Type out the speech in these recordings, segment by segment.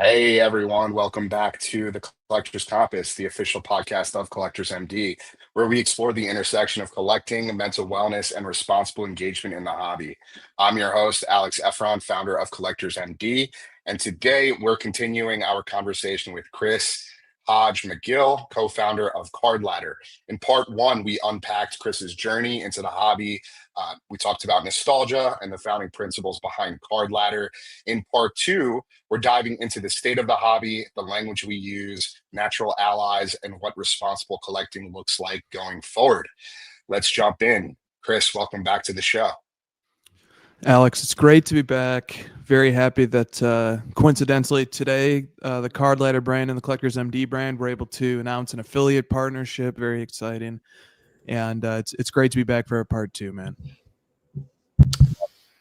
Hey everyone, welcome back to the Collector's Compass, the official podcast of Collectors MD, where we explore the intersection of collecting, mental wellness, and responsible engagement in the hobby. I'm your host, Alex Efron, founder of Collectors MD, and today we're continuing our conversation with Chris HOJ McGill, co-founder of Card Ladder. In part one, we unpacked Chris's journey into the hobby. We talked about nostalgia and the founding principles behind Card Ladder. In part two, we're diving into the state of the hobby, the language we use, natural allies, and what responsible collecting looks like going forward. Let's jump in. Chris, welcome back to the show. Alex, it's great to be back. Very happy that coincidentally today, the Card Ladder brand and the Collectors MD brand were able to announce an affiliate partnership. Very exciting. And it's great to be back for our part two, man.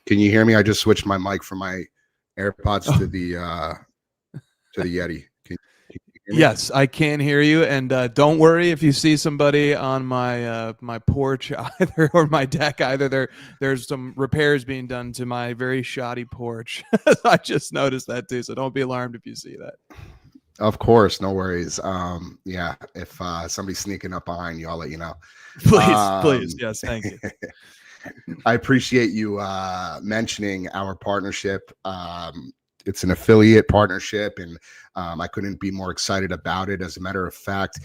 Can you hear me? I just switched my mic from my AirPods to the Yeti. Can you hear me? Yes, I can hear you. And don't worry if you see somebody on my my porch either or my deck either. There's some repairs being done to my very shoddy porch. I just noticed that too. So don't be alarmed if you see that. Of course, no worries. Yeah, if somebody's sneaking up behind you, I'll let you know. Please. Yes, thank you. I appreciate you mentioning our partnership. It's an affiliate partnership, and I couldn't be more excited about it. As a matter of fact,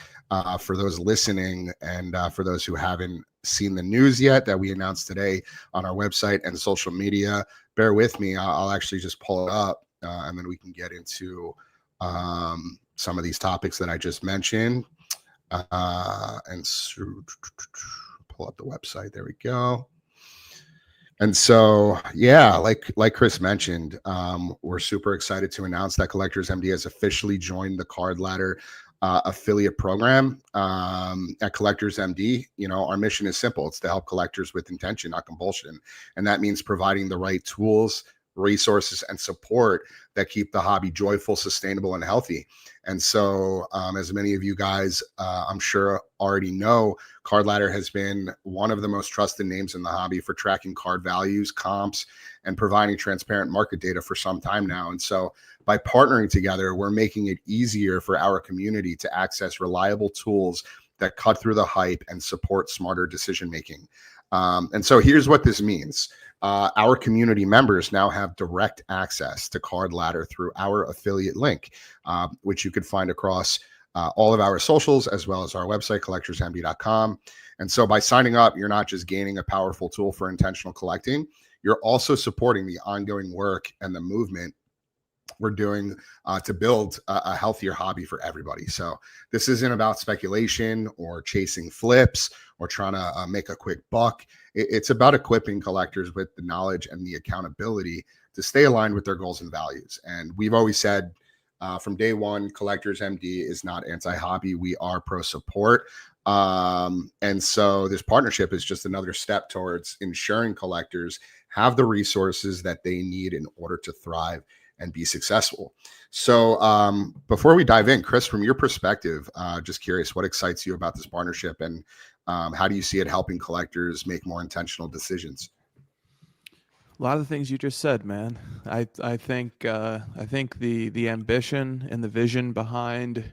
for those listening and for those who haven't seen the news yet that we announced today on our website and social media, bear with me. I'll actually just pull it up, and then we can get into some of these topics that I just mentioned. And so, pull up the website. There we go. And so, yeah, like Chris mentioned, we're super excited to announce that Collectors MD has officially joined the Card Ladder affiliate program at Collectors MD. You know, our mission is simple. It's to help collectors with intention, not compulsion. And that means providing the right tools, resources, and support that keep the hobby joyful, sustainable, and healthy. And so, as many of you guys, I'm sure already know, Card Ladder has been one of the most trusted names in the hobby for tracking card values, comps, and providing transparent market data for some time now. And so by partnering together, we're making it easier for our community to access reliable tools that cut through the hype and support smarter decision-making. And so here's what this means. Our community members now have direct access to Card Ladder through our affiliate link, which you could find across all of our socials, as well as our website, collectorsmd.com. And so by signing up, you're not just gaining a powerful tool for intentional collecting, you're also supporting the ongoing work and the movement we're doing to build a healthier hobby for everybody. So this isn't about speculation or chasing flips or trying to make a quick buck. It's about equipping collectors with the knowledge and the accountability to stay aligned with their goals and values. And we've always said from day one, Collectors MD is not anti-hobby. We are pro-support. And so this partnership is just another step towards ensuring collectors have the resources that they need in order to thrive and be successful. So before we dive in, Chris, from your perspective, just curious, what excites you about this partnership, and how do you see it helping collectors make more intentional decisions? A lot of the things you just said, man. I think the ambition and the vision behind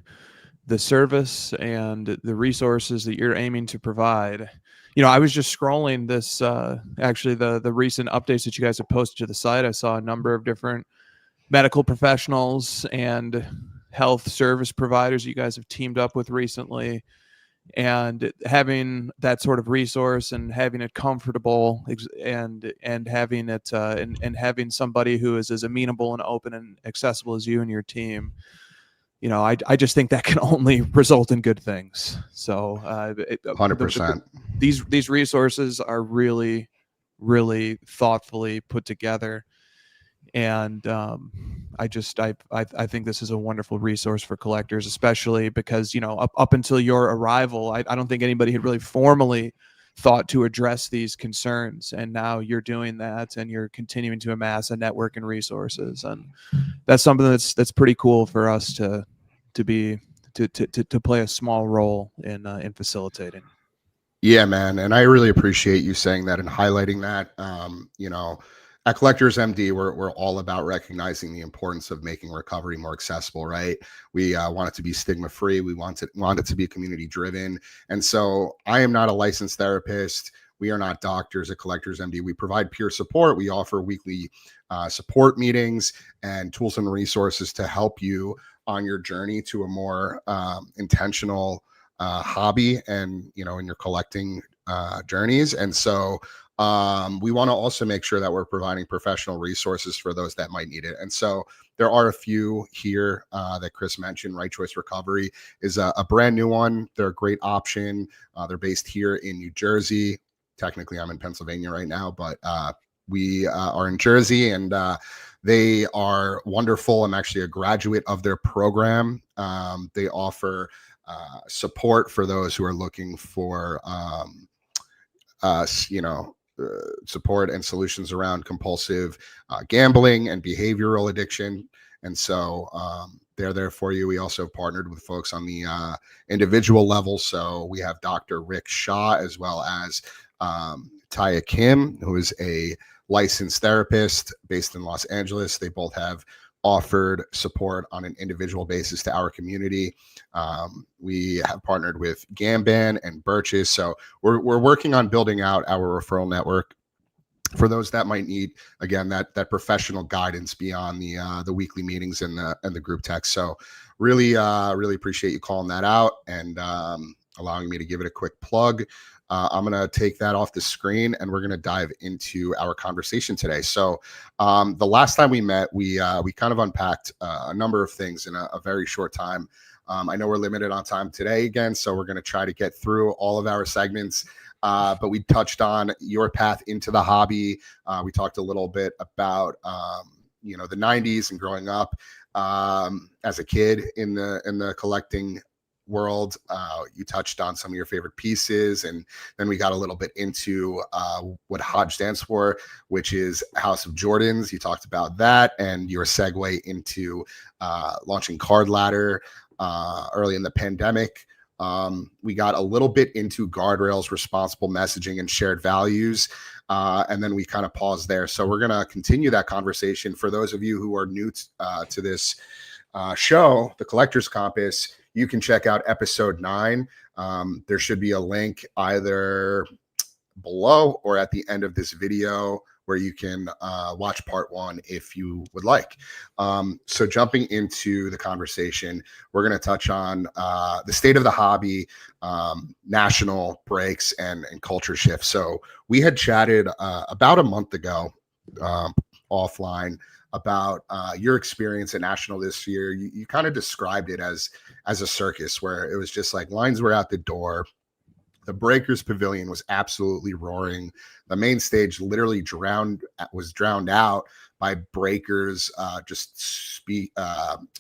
the service and the resources that you're aiming to provide. You know, I was just scrolling this actually the recent updates that you guys have posted to the site. I saw a number of different medical professionals and health service providers you guys have teamed up with recently, and having that sort of resource and having it comfortable and having it and having somebody who is as amenable and open and accessible as you and your team, you know, I just think that can only result in good things. So 100%. These resources are really, really thoughtfully put together. And I think this is a wonderful resource for collectors, especially because, you know, up until your arrival, I don't think anybody had really formally thought to address these concerns. And now you're doing that, and you're continuing to amass a network and resources. And that's something that's pretty cool for us to play a small role in facilitating. Yeah, man. And I really appreciate you saying that and highlighting that. You know, At Collectors MD, we're all about recognizing the importance of making recovery more accessible, right? We want it to be stigma free. We want it to be community driven. And so I am not a licensed therapist. We are not doctors at Collectors MD. We provide peer support. We offer weekly support meetings and tools and resources to help you on your journey to a more intentional hobby and, in your collecting journeys. And so we want to also make sure that we're providing professional resources for those that might need it. And so there are a few here that Chris mentioned. Right Choice Recovery is a brand new one. They're a great option. They're based here in New Jersey. Technically, I'm in Pennsylvania right now, but we are in Jersey, and they are wonderful. I'm actually a graduate of their program. They offer support for those who are looking for support and solutions around compulsive gambling and behavioral addiction. And so they're there for you. We also partnered with folks on the individual level. So we have Dr. Rick Shaw, as well as Taya Kim, who is a licensed therapist based in Los Angeles. They both have offered support on an individual basis to our community. We have partnered with Gamban and Birches. So we're working on building out our referral network for those that might need, again, that professional guidance beyond the weekly meetings and the group text. So really appreciate you calling that out and allowing me to give it a quick plug. I'm going to take that off the screen, and we're going to dive into our conversation today. So the last time we met, we kind of unpacked a number of things in a very short time. I know we're limited on time today again, so we're going to try to get through all of our segments. But we touched on your path into the hobby. We talked a little bit about the 90s and growing up as a kid in the collecting world. You touched on some of your favorite pieces, and then we got a little bit into what HOJ stands for, which is House of Jordans. You talked about that and your segue into launching Card Ladder early in the pandemic. We got a little bit into guardrails, responsible messaging, and shared values. And then we kind of paused there. So we're going to continue that conversation. For those of you who are new to this show, the Collectors Compass, you can check out episode 9. There should be a link either below or at the end of this video where you can watch part 1 if you would like. So jumping into the conversation, we're going to touch on the state of the hobby, national breaks, and culture shifts. So we had chatted about a month ago offline about your experience at National this year. You kind of described it as a circus, where it was just like lines were out the door. The Breakers Pavilion was absolutely roaring. The main stage literally was drowned out by breakers,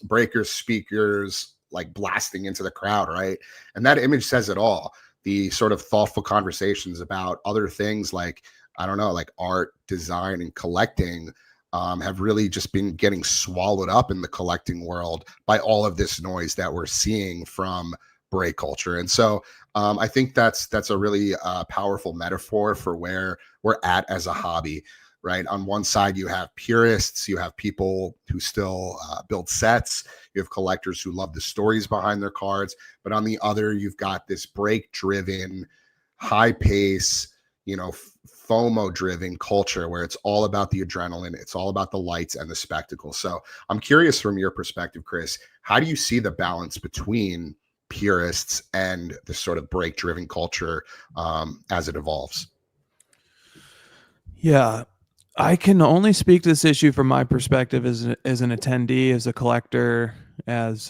breakers speakers like blasting into the crowd, right? And that image says it all. The sort of thoughtful conversations about other things like, I don't know, like art, design, and collecting have really just been getting swallowed up in the collecting world by all of this noise that we're seeing from break culture. And so I think that's a really powerful metaphor for where we're at as a hobby, right? On one side, you have purists, you have people who still build sets, you have collectors who love the stories behind their cards, but on the other, you've got this break-driven, high pace, FOMO-driven culture where it's all about the adrenaline, it's all about the lights and the spectacle. So I'm curious, from your perspective, Chris, how do you see the balance between purists and the sort of break-driven culture as it evolves? Yeah, I can only speak to this issue from my perspective as an attendee, as a collector, as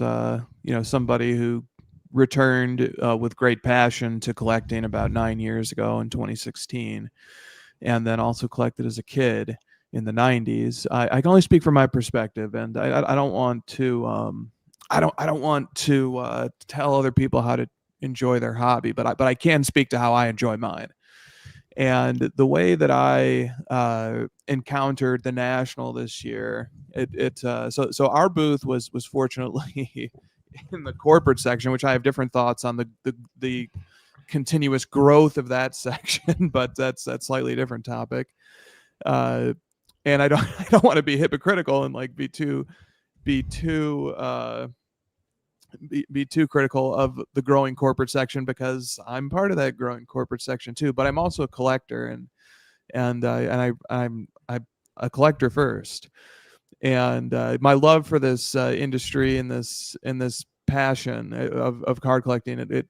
somebody who returned with great passion to collecting about 9 years ago in 2016, and then also collected as a kid in the 90s. I can only speak from my perspective, and I don't want to I don't want to tell other people how to enjoy their hobby, but I can speak to how I enjoy mine. And the way that I encountered the National this year, so our booth was fortunately in the corporate section, which I have different thoughts on the continuous growth of that section, but that's slightly different topic. and I don't want to be hypocritical and like be too critical of the growing corporate section, because I'm part of that growing corporate section too. But I'm also a collector, and I'm a collector first. And my love for this industry and this passion of card collecting,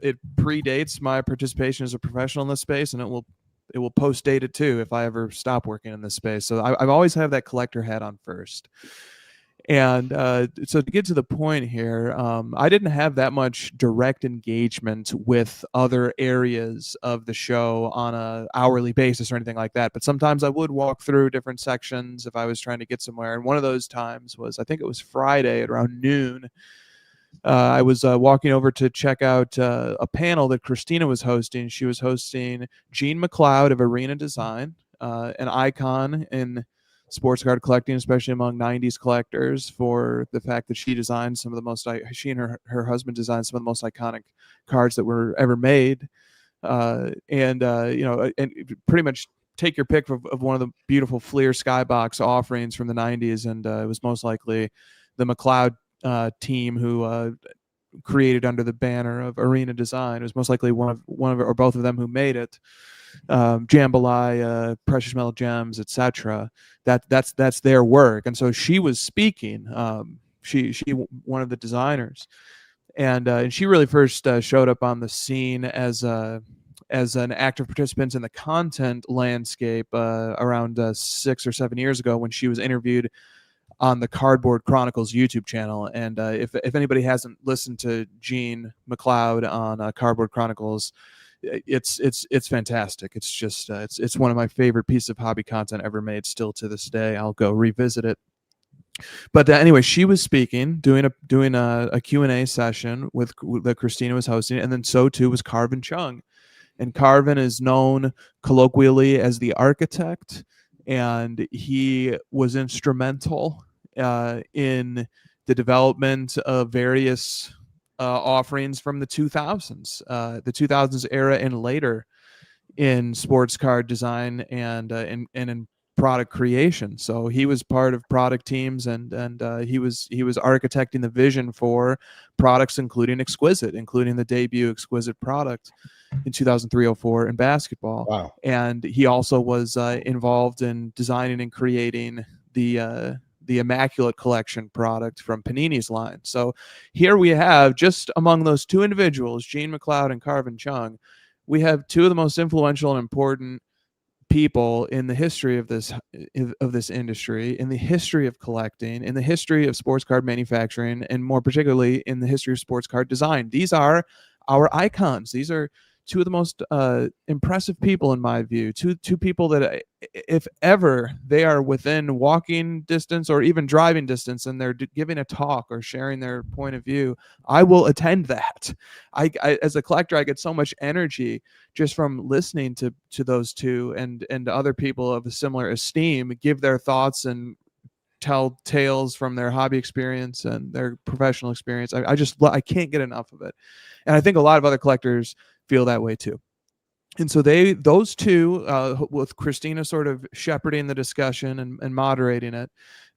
it predates my participation as a professional in this space, and it will post date it too if I ever stop working in this space. So I've always had that collector hat on first. And so to get to the point here, I didn't have that much direct engagement with other areas of the show on a hourly basis or anything like that. But sometimes I would walk through different sections if I was trying to get somewhere. And one of those times was, I think it was Friday at around noon. I was walking over to check out a panel that Christina was hosting. She was hosting Jean McLeod of Arena Design, an icon in sports card collecting, especially among 90s collectors, for the fact that she designed some of the most, she and her husband designed some of the most iconic cards that were ever made. And pretty much take your pick of one of the beautiful Fleer Skybox offerings from the 90s. And it was most likely the McLeod team who created under the banner of Arena Design. It was most likely one of or both of them who made it. Jambalaya, Precious Metal Gems, etc. That's their work. And so she was speaking. She one of the designers, and she really first showed up on the scene as an active participant in the content landscape around 6 or 7 years ago, when she was interviewed on the Cardboard Chronicles YouTube channel. And if anybody hasn't listened to Jean McLeod on Cardboard Chronicles, it's fantastic. It's just it's one of my favorite pieces of hobby content ever made. Still to this day, I'll go revisit it. But anyway, she was speaking, doing a Q&A session that Christina was hosting, and then so too was Carvin Chung. And Carvin is known colloquially as the architect, and he was instrumental in the development of various offerings from the 2000s era and later in sports card design and in product creation. So he was part of product teams, and he was architecting the vision for products including Exquisite, including the debut Exquisite product in 2003-04 in basketball. Wow. And he also was involved in designing and creating the Immaculate Collection product from Panini's line. So here we have, just among those two individuals, Jean McLeod and Carvin Chung, we have two of the most influential and important people in the history of this industry, in the history of collecting, in the history of sports card manufacturing, and more particularly in the history of sports card design. These are our icons. These are two of the most impressive people in my view. Two people that, if ever they are within walking distance or even driving distance and they're giving a talk or sharing their point of view, I will attend that. I as a collector, I get so much energy just from listening to those two and other people of a similar esteem give their thoughts and tell tales from their hobby experience and their professional experience. I can't get enough of it. And I think a lot of other collectors feel that way too. And so those two, with Christina sort of shepherding the discussion and moderating it,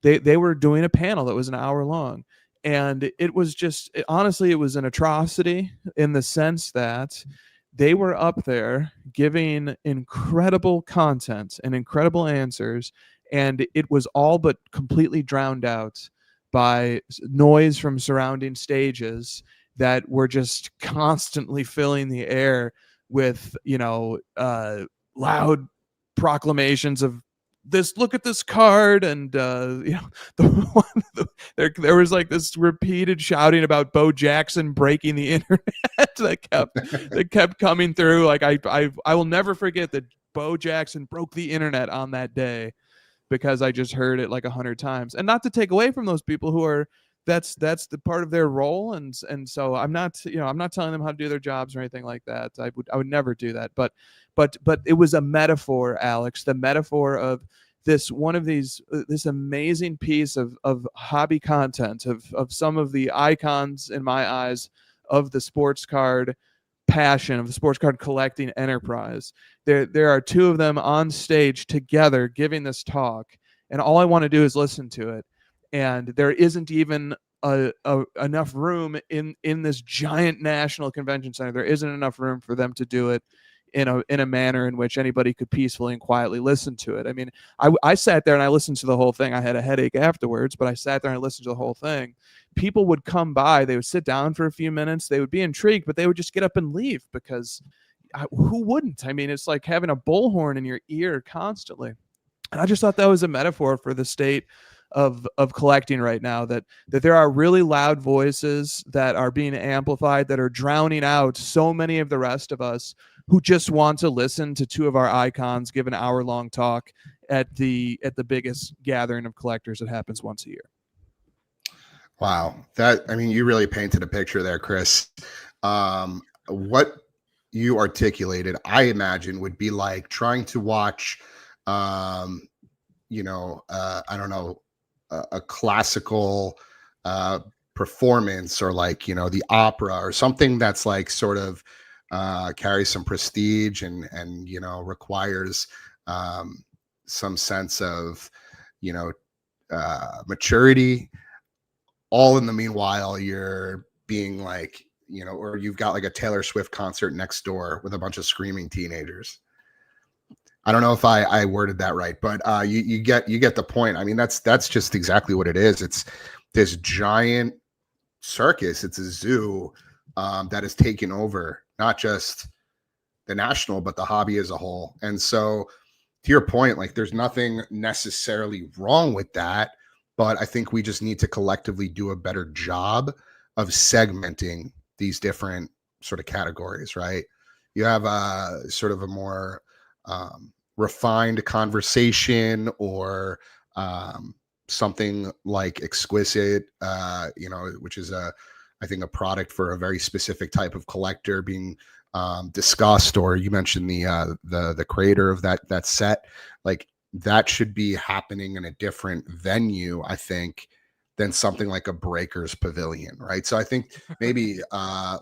they were doing a panel that was an hour long. And it was honestly, it was an atrocity in the sense that they were up there giving incredible content and incredible answers, and it was all but completely drowned out by noise from surrounding stages that were just constantly filling the air with, loud proclamations of this, look at this card. And, there was like this repeated shouting about Bo Jackson breaking the internet that kept coming through. Like I will never forget that Bo Jackson broke the internet on that day, because I just heard it like 100 times. And not to take away from those people who are, that's the part of their role, and so I'm not telling them how to do their jobs or anything like that. I would never do that. But it was a metaphor, Alex, the metaphor of this amazing piece of hobby content of some of the icons in my eyes of the sports card passion, of the sports card collecting enterprise. There are two of them on stage together giving this talk, and all I want to do is listen to it. And there isn't even enough room in this giant national convention center. There isn't enough room for them to do it in a manner in which anybody could peacefully and quietly listen to it. I mean, I sat there and I listened to the whole thing. I had a headache afterwards, but I sat there and I listened to the whole thing. People would come by, they would sit down for a few minutes, they would be intrigued, but they would just get up and leave, because who wouldn't? I mean, it's like having a bullhorn in your ear constantly. And I just thought that was a metaphor for the state of collecting right now, that there are really loud voices that are being amplified, that are drowning out so many of the rest of us who just want to listen to two of our icons give an hour-long talk at the biggest gathering of collectors that happens once a year. Wow. You really painted a picture there, Chris. What you articulated, I imagine, would be like trying to watch, I don't know, a classical performance, or like, the opera, or something that's like sort of carries some prestige and requires some sense of maturity. All in the meanwhile, you're being like, or you've got like a Taylor Swift concert next door with a bunch of screaming teenagers. I don't know if I worded that right, but you get the point. I mean, that's just exactly what it is. It's this giant circus. It's a zoo that has taken over not just the national, but the hobby as a whole. And so, to your point, like, there's nothing necessarily wrong with that, but I think we just need to collectively do a better job of segmenting these different sort of categories, right? You have a sort of a more refined conversation, or something like Exquisite, which is I think a product for a very specific type of collector being discussed. Or you mentioned the creator of that set, like that should be happening in a different venue, I think, than something like a Breakers Pavilion, right? So I think maybe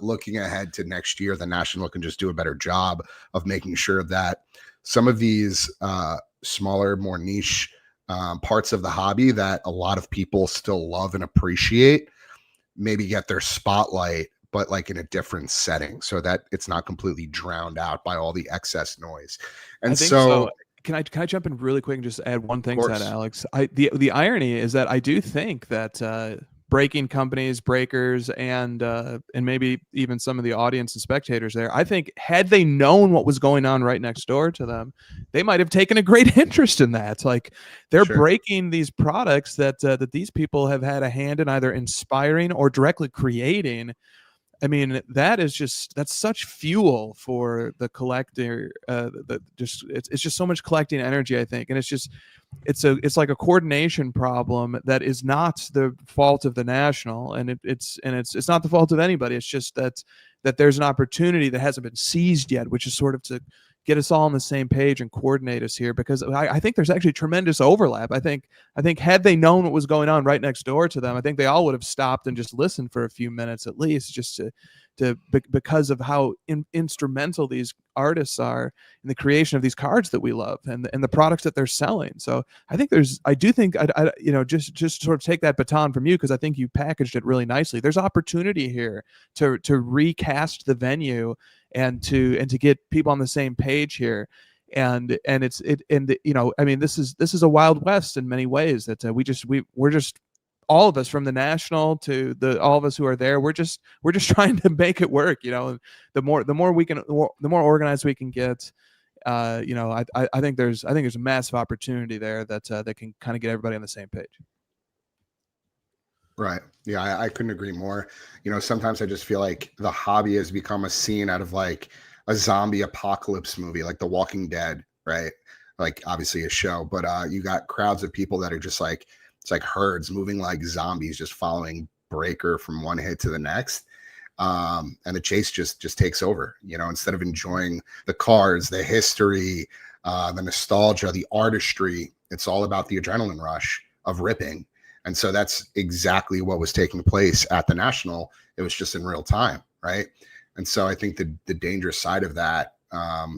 looking ahead to next year, the National can just do a better job of making sure that some of these smaller, more niche parts of the hobby that a lot of people still love and appreciate maybe get their spotlight, but like in a different setting, so that it's not completely drowned out by all the excess noise. And so can I jump in really quick and just add one thing to that, Alex? The irony is that I do think that breaking companies, breakers, and maybe even some of the audience and spectators there, I think had they known what was going on right next door to them, they might have taken a great interest in that. Like, they're breaking these products that these people have had a hand in either inspiring or directly creating. I mean, that's such fuel for the collector. It's just so much collecting energy, I think, and it's like a coordination problem that is not the fault of the National, and it's not the fault of anybody. It's just that there's an opportunity that hasn't been seized yet, which is sort of to get us all on the same page and coordinate us here, because I think there's actually tremendous overlap. I think had they known what was going on right next door to them, I think they all would have stopped and just listened for a few minutes at least, just because of how instrumental these artists are in the creation of these cards that we love and the products that they're selling. So I do think just sort of take that baton from you, because I think you packaged it really nicely. There's opportunity here to recast the venue and to get people on the same page here. And this is a Wild West in many ways, that we're just all of us, from the National to all of us who are there, we're just trying to make it work. The more organized we can get, I think there's a massive opportunity there that can kind of get everybody on the same page. Right. Yeah, I couldn't agree more. Sometimes I just feel like the hobby has become a scene out of like a zombie apocalypse movie, like The Walking Dead, right? Like, obviously a show, but you got crowds of people that are just like, it's like herds moving like zombies, just following Breaker from one hit to the next. And the chase just takes over, instead of enjoying the cards, the history, the nostalgia, the artistry. It's all about the adrenaline rush of ripping. And so that's exactly what was taking place at the National. It was just in real time, right? And so I think the dangerous side of that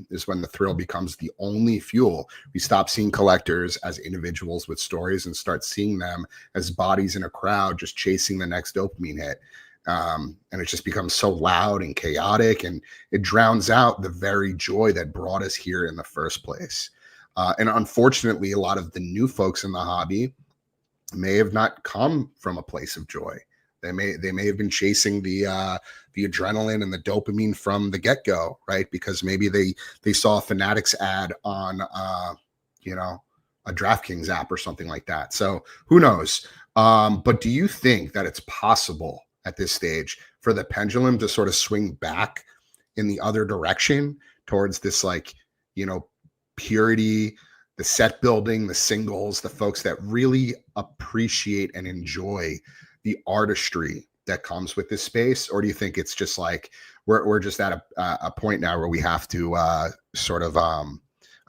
is when the thrill becomes the only fuel. We stop seeing collectors as individuals with stories and start seeing them as bodies in a crowd just chasing the next dopamine hit. And it just becomes so loud and chaotic, and it drowns out the very joy that brought us here in the first place. And unfortunately, a lot of the new folks in the hobby may have not come from a place of joy. They may have been chasing the adrenaline and the dopamine from the get-go, right? Because maybe they saw a Fanatics ad on a DraftKings app or something like that. So who knows? But do you think that it's possible at this stage for the pendulum to sort of swing back in the other direction towards this, purity, the set building, the singles, the folks that really appreciate and enjoy the artistry that comes with this space? Or do you think it's just like we're just at a point now where we have to sort of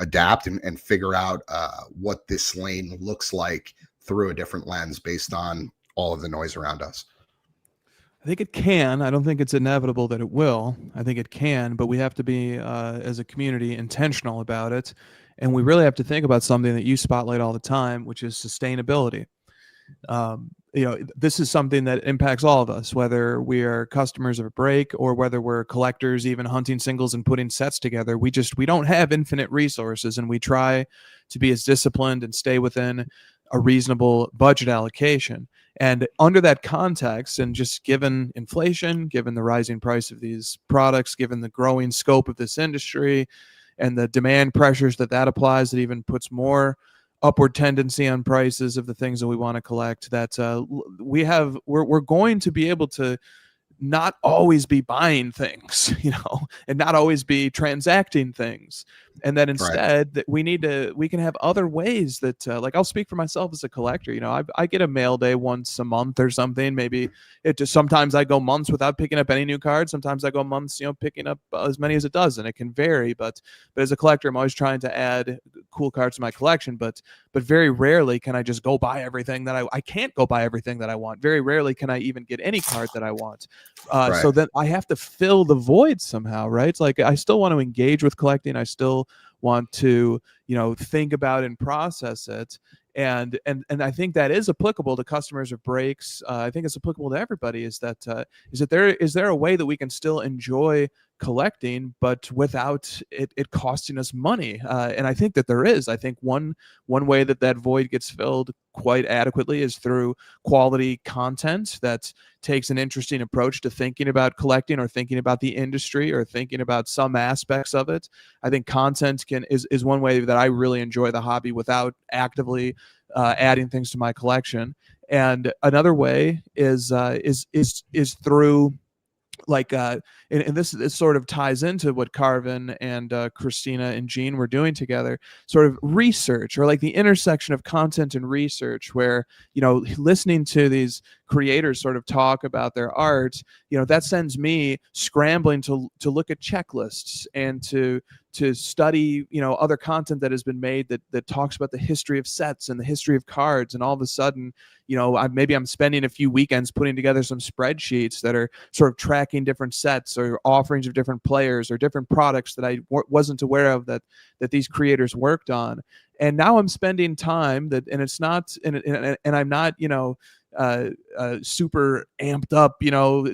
adapt and figure out what this lane looks like through a different lens based on all of the noise around us? I think it can. I don't think it's inevitable that it will. I think it can, but we have to be, as a community, intentional about it. And we really have to think about something that you spotlight all the time, which is sustainability. This is something that impacts all of us, whether we are customers of a break or whether we're collectors, even hunting singles and putting sets together. We don't have infinite resources, and we try to be as disciplined and stay within a reasonable budget allocation. And under that context, and just given inflation, given the rising price of these products, given the growing scope of this industry and the demand pressures that applies, that even puts more upward tendency on prices of the things that we want to collect, that we're going to be able to not always be buying things, and not always be transacting things. And that instead that we can have other ways that, I'll speak for myself as a collector. I get a mail day once a month or something. Maybe sometimes I go months without picking up any new cards. Sometimes I go months, picking up as many as it does, and it can vary. But as a collector, I'm always trying to add cool cards to my collection. But very rarely can I just go buy everything that I can't go buy everything that I want. Very rarely can I even get any card that I want. So then I have to fill the void somehow, right? It's like I still want to engage with collecting. I still want to, think about and process it. And I think that is applicable to customers of breaks. I think it's applicable to everybody. Is there a way that we can still enjoy collecting, but without it costing us money? And I think that there is. I think one way that void gets filled quite adequately is through quality content that takes an interesting approach to thinking about collecting, or thinking about the industry, or thinking about some aspects of it. I think content is one way that I really enjoy the hobby without actively adding things to my collection. And another way is through and this sort of ties into what Carvin and Christina and Jean were doing together, sort of research, or the intersection of content and research, where, listening to these creators sort of talk about their art, that sends me scrambling to look at checklists and to study, other content that has been made that talks about the history of sets and the history of cards. And all of a sudden, maybe I'm spending a few weekends putting together some spreadsheets that are sort of tracking different sets or offerings of different players or different products that I wasn't aware of that these creators worked on. And now I'm spending time and it's not, and I'm not, super amped up,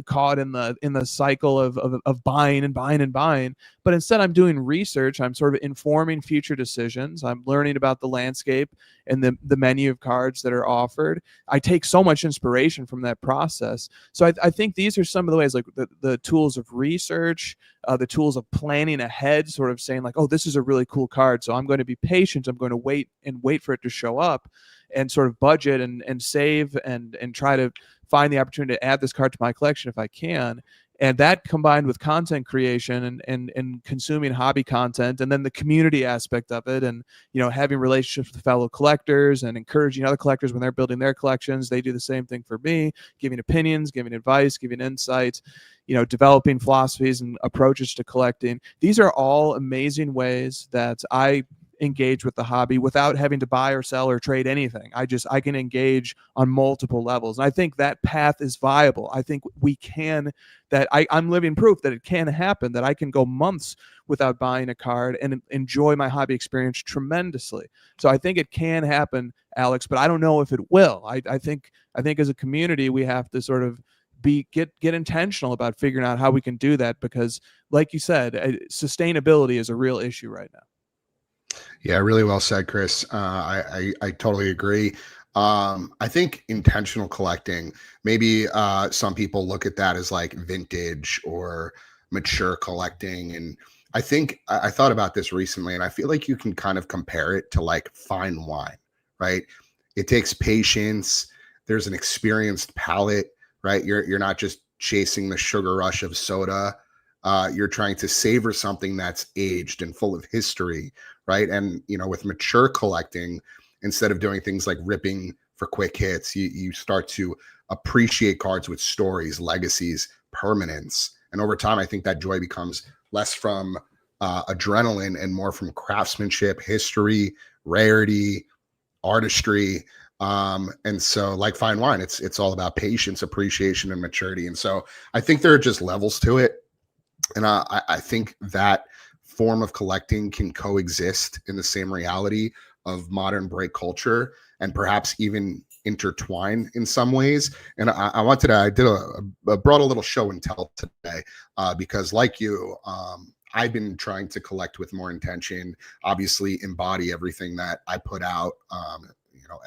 caught in the cycle of buying and buying and buying. But instead, I'm doing research. I'm sort of informing future decisions. I'm learning about the landscape and the menu of cards that are offered. I take so much inspiration from that process. So I think these are some of the ways, the tools of research, the tools of planning ahead, sort of saying oh, this is a really cool card, so I'm going to be patient. I'm going to wait for it to show up, and sort of budget and save and try to find the opportunity to add this card to my collection if I can. And that combined with content creation and consuming hobby content, and then the community aspect of it, and having relationships with fellow collectors and encouraging other collectors when they're building their collections. They do the same thing for me, giving opinions, giving advice, giving insights, developing philosophies and approaches to collecting. These are all amazing ways that I engage with the hobby without having to buy or sell or trade anything. I can engage on multiple levels. And I think that path is viable. I think we can, I'm living proof that it can happen, that I can go months without buying a card and enjoy my hobby experience tremendously. So I think it can happen, Alex, but I don't know if it will. I think as a community, we have to sort of get intentional about figuring out how we can do that, because like you said, sustainability is a real issue right now. Yeah, really well said, Chris. I totally agree. I think intentional collecting, maybe some people look at that as like vintage or mature collecting. And I think I thought about this recently, and I feel like you can kind of compare it to like fine wine, right? It takes patience. There's an experienced palate, right? You're not just chasing the sugar rush of soda. You're trying to savor something that's aged and full of history, right? And, you know, with mature collecting, instead of doing things like ripping for quick hits, you start to appreciate cards with stories, legacies, permanence. And over time, I think that joy becomes less from adrenaline and more from craftsmanship, history, rarity, artistry. And so like fine wine, it's all about patience, appreciation, and maturity. And so I think there are just levels to it. And I think that form of collecting can coexist in the same reality of modern break culture, and perhaps even intertwine in some ways. And I brought a little show and tell today, because like you, I've been trying to collect with more intention, obviously embody everything that I put out,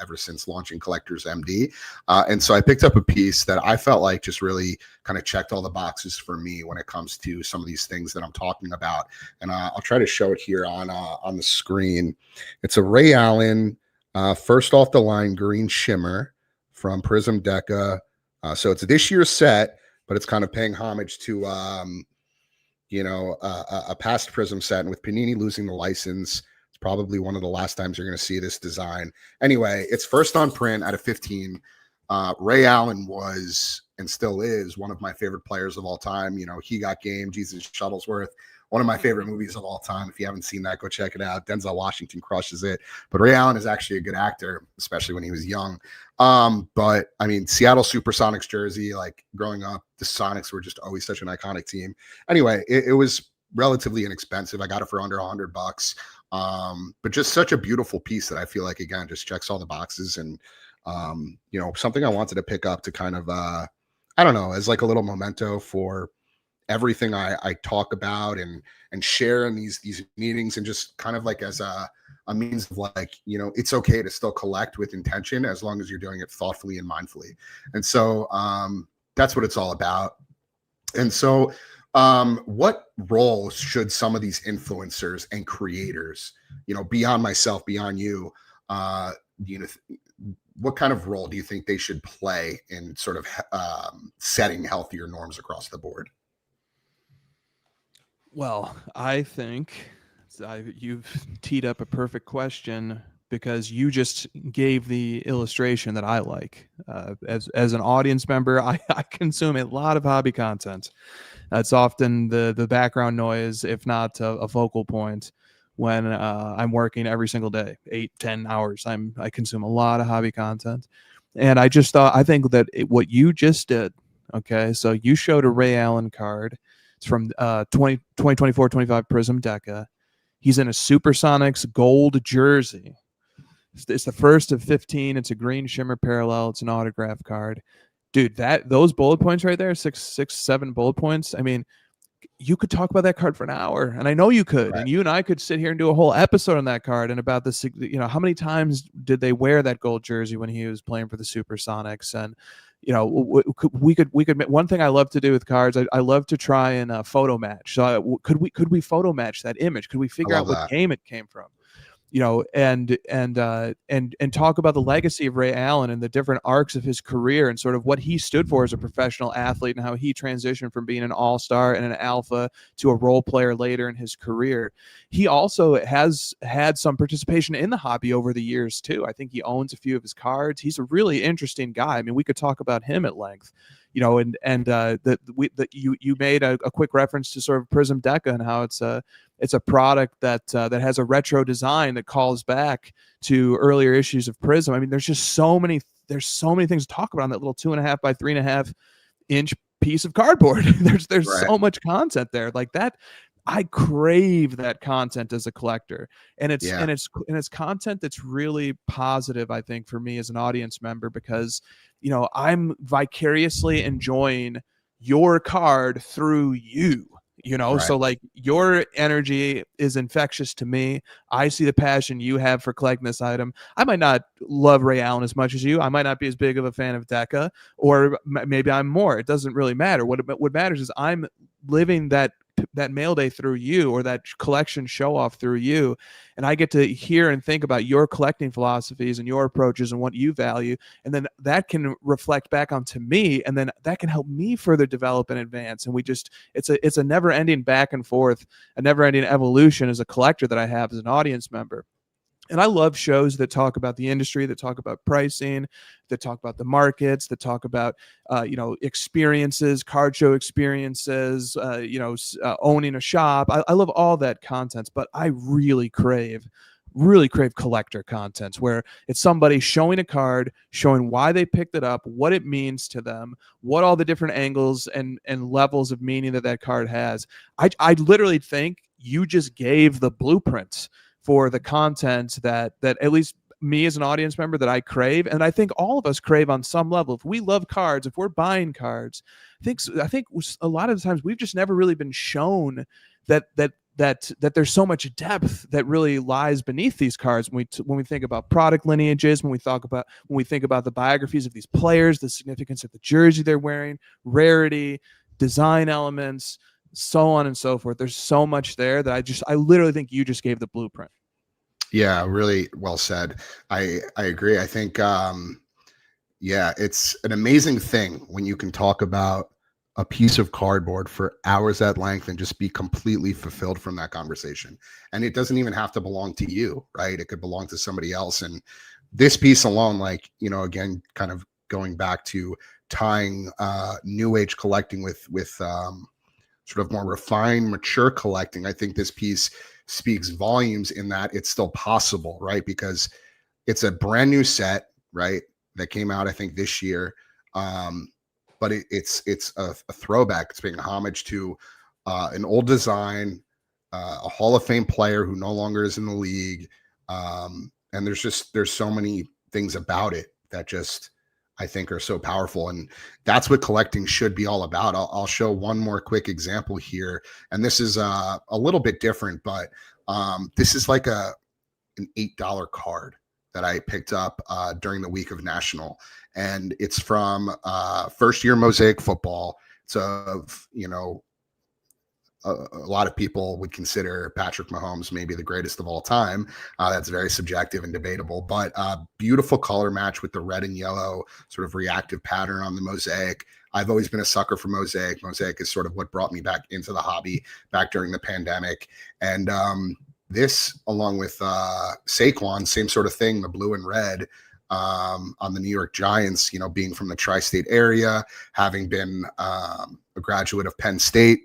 ever since launching Collectors MD. And so I picked up a piece that I felt like just really kind of checked all the boxes for me when it comes to some of these things that I'm talking about. And I'll try to show it here on the screen. It's a Ray Allen first off the line green shimmer from Prism Deca. So it's this year's set, but it's kind of paying homage to a past Prism set. And with Panini losing the license, it's probably one of the last times you're going to see this design. Anyway, it's first on print out of 15. Ray Allen was and still is one of my favorite players of all time. You know, He Got Game, Jesus Shuttlesworth, one of my favorite movies of all time. If you haven't seen that, go check it out. Denzel Washington crushes it. But Ray Allen is actually a good actor, especially when he was young. But I mean, Seattle Supersonics jersey, like growing up, the Sonics were just always such an iconic team. Anyway, it was relatively inexpensive. I got it for under $100. But just such a beautiful piece that I feel like, again, just checks all the boxes. And something I wanted to pick up to kind of I don't know, as like a little memento for everything I talk about and share in these meetings, and just kind of like as a means of like, it's okay to still collect with intention as long as you're doing it thoughtfully and mindfully. And so that's what it's all about. And so what role should some of these influencers and creators, beyond myself, beyond you, what kind of role do you think they should play in sort of setting healthier norms across the board? Well, I think you've teed up a perfect question, because you just gave the illustration that I like. As an audience member, I consume a lot of hobby content. It's often the background noise, if not a focal point, when I'm working every single day, 8-10 hours. I consume a lot of hobby content. And I think that what you just did, okay, so you showed a Ray Allen card. It's from 2024-25 Prism Deca. He's in a Supersonics gold jersey. It's the first of 15. It's a green shimmer parallel. It's an autograph card. Dude, those bullet points right there, 7 bullet points. I mean, you could talk about that card for an hour, and I know you could. Right. And you and I could sit here and do a whole episode on that card and about this. How many times did they wear that gold jersey when he was playing for the Supersonics? And we could. One thing I love to do with cards, I love to try and photo match. So could we photo match that image? Could we figure out what game it came from? And talk about the legacy of Ray Allen and the different arcs of his career, and sort of what he stood for as a professional athlete, and how he transitioned from being an all-star and an alpha to a role player later in his career. He also has had some participation in the hobby over the years too. I think he owns a few of his cards. He's a really interesting guy. I mean, we could talk about him at length. you made a quick reference to sort of Prism Deca and how it's a product that has a retro design that calls back to earlier issues of Prism. I mean, there's so many things to talk about on that little 2.5 by 3.5 inch piece of cardboard. there's Right. so much content there like that. I crave that content as a collector, and it's content that's really positive, I think, for me as an audience member, because I'm vicariously enjoying your card through you. Right. So like your energy is infectious to me. I see the passion you have for collecting this item. I might not love Ray Allen as much as you. I might not be as big of a fan of Deca, or maybe I'm more. It doesn't really matter. What matters is I'm living that mail day through you, or that collection show off through you, and I get to hear and think about your collecting philosophies and your approaches and what you value, and then that can reflect back onto me, and then that can help me further develop and advance. And it's a never-ending back and forth, a never-ending evolution as a collector that I have as an audience member. And I love shows that talk about the industry, that talk about pricing, that talk about the markets, that talk about, experiences, card show experiences, owning a shop. I love all that content, but I really crave collector content where it's somebody showing a card, showing why they picked it up, what it means to them, what all the different angles and levels of meaning that card has. I literally think you just gave the blueprints for the content that at least me as an audience member that I crave, and I think all of us crave on some level. If we love cards, if we're buying cards, I think a lot of the times we've just never really been shown that there's so much depth that really lies beneath these cards. When we think about product lineages, when we think about the biographies of these players, the significance of the jersey they're wearing, rarity, design elements, so on and so forth. There's so much there that I literally think you just gave the blueprint. Yeah, really well said. I agree. I think it's an amazing thing when you can talk about a piece of cardboard for hours at length and just be completely fulfilled from that conversation. And it doesn't even have to belong to you, right? It could belong to somebody else. And this piece alone, like, again, kind of going back to tying new age collecting with sort of more refined, mature collecting, I think this piece speaks volumes in that it's still possible, right? Because it's a brand new set, right, that came out, I think, this year. But it's a throwback. It's paying homage to an old design, a Hall of Fame player who no longer is in the league. And there's so many things about it that just, I think, are so powerful. And that's what collecting should be all about. I'll show one more quick example here. And this is a little bit different, but this is like an $8 card that I picked up during the week of National. And it's from first year Mosaic football. It's of, a lot of people would consider Patrick Mahomes maybe the greatest of all time. That's very subjective and debatable, but beautiful color match with the red and yellow sort of reactive pattern on the Mosaic. I've always been a sucker for Mosaic. Mosaic is sort of what brought me back into the hobby back during the pandemic. And this, along with Saquon, same sort of thing, the blue and red on the New York Giants, being from the tri-state area, having been a graduate of Penn State.